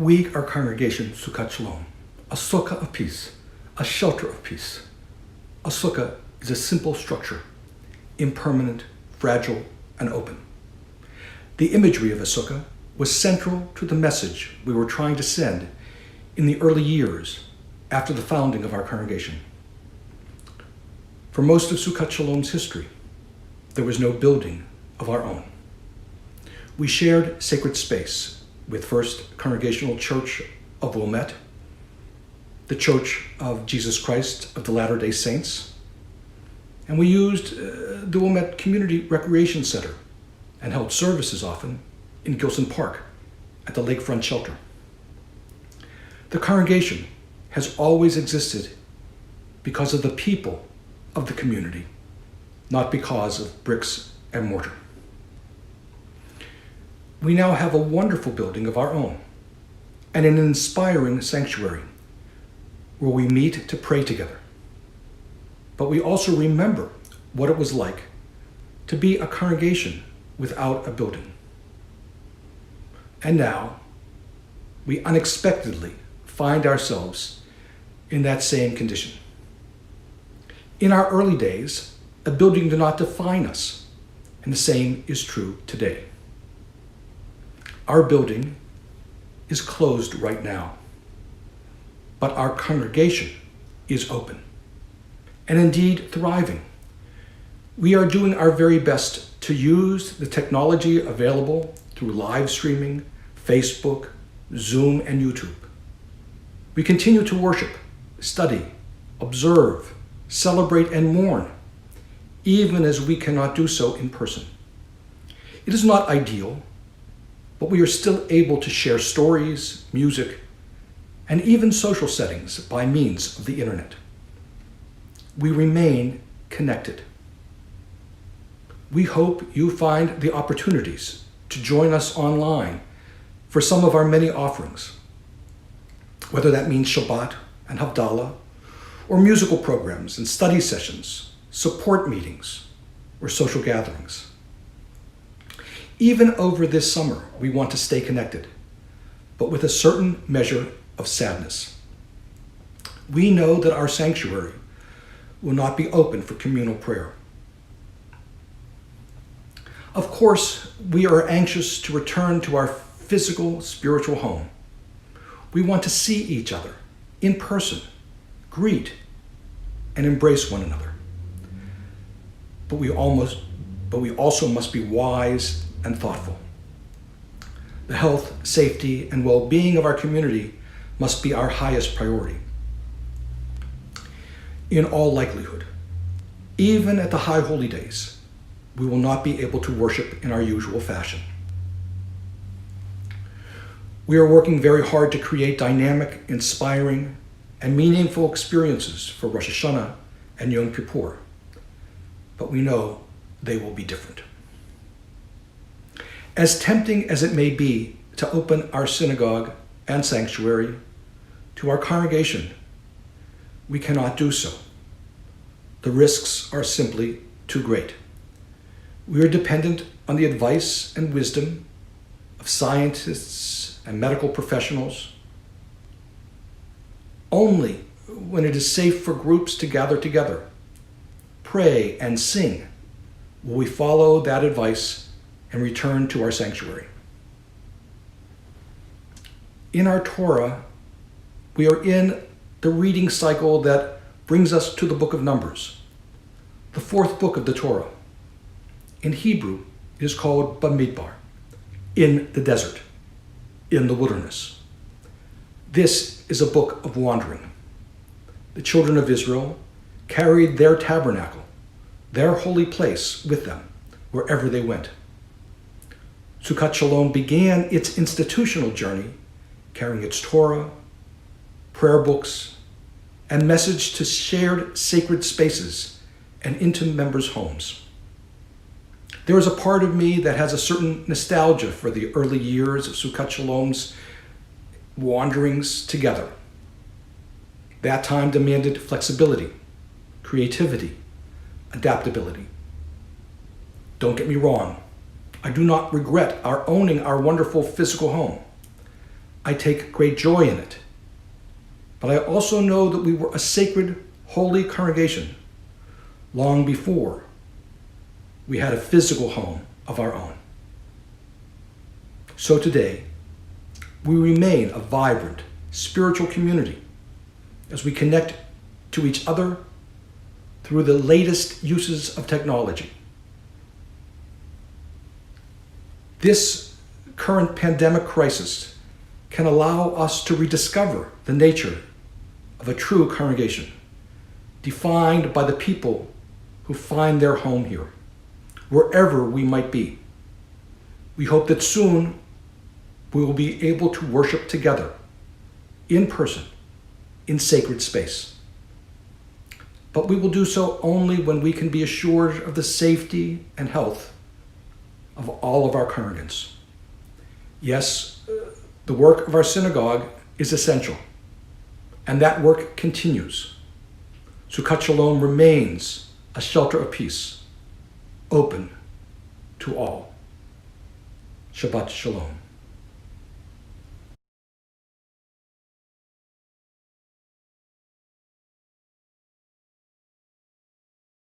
We are congregation Sukkot Shalom, a sukkah of peace, a shelter of peace. A sukkah is a simple structure, impermanent, fragile, and open. The imagery of a sukkah was central to the message we were trying to send in the early years after the founding of our congregation. For most of Sukkot Shalom's history, there was no building of our own. We shared sacred space with First Congregational Church of Wilmette, the Church of Jesus Christ of the Latter-day Saints, and we used the Wilmette Community Recreation Center and held services often in Gilson Park at the Lakefront Shelter. The congregation has always existed because of the people of the community, not because of bricks and mortar. We now have a wonderful building of our own and an inspiring sanctuary where we meet to pray together. But we also remember what it was like to be a congregation without a building. And now, we unexpectedly find ourselves in that same condition. In our early days, a building did not define us, and the same is true today. Our building is closed right now, but our congregation is open, and indeed thriving. We are doing our very best to use the technology available through live streaming, Facebook, Zoom, and YouTube. We continue to worship, study, observe, celebrate, and mourn, even as we cannot do so in person. It is not ideal, but we are still able to share stories, music, and even social settings by means of the internet. We remain connected. We hope you find the opportunities to join us online for some of our many offerings, whether that means Shabbat and Havdalah, or musical programs and study sessions, support meetings, or social gatherings. Even over this summer, we want to stay connected, but with a certain measure of sadness. We know that our sanctuary will not be open for communal prayer. Of course, we are anxious to return to our physical, spiritual home. We want to see each other in person, greet, and embrace one another. But we also must be wise and thoughtful. The health, safety, and well-being of our community must be our highest priority. In all likelihood, even at the high holy days, we will not be able to worship in our usual fashion. We are working very hard to create dynamic, inspiring, and meaningful experiences for Rosh Hashanah and Yom Kippur, but we know they will be different. As tempting as it may be to open our synagogue and sanctuary to our congregation, we cannot do so. The risks are simply too great. We are dependent on the advice and wisdom of scientists and medical professionals. Only when it is safe for groups to gather together, pray, and sing will we follow that advice and return to our sanctuary. In our Torah, we are in the reading cycle that brings us to the book of Numbers, the fourth book of the Torah. In Hebrew, it is called Bamidbar, in the desert, in the wilderness. This is a book of wandering. The children of Israel carried their tabernacle, their holy place, with them wherever they went. Sukkot Shalom began its institutional journey carrying its Torah, prayer books, and message to shared sacred spaces and into members' homes. There is a part of me that has a certain nostalgia for the early years of Sukkot Shalom's wanderings together. That time demanded flexibility, creativity, adaptability. Don't get me wrong, I do not regret our owning our wonderful physical home, I take great joy in it. But I also know that we were a sacred, holy congregation long before we had a physical home of our own. So today, we remain a vibrant, spiritual community as we connect to each other through the latest uses of technology. This current pandemic crisis can allow us to rediscover the nature of a true congregation, defined by the people who find their home here, wherever we might be. We hope that soon we will be able to worship together, in person, in sacred space. But we will do so only when we can be assured of the safety and health of all of our congregants. Yes, the work of our synagogue is essential, and that work continues. Sukkot Shalom remains a shelter of peace, open to all. Shabbat Shalom.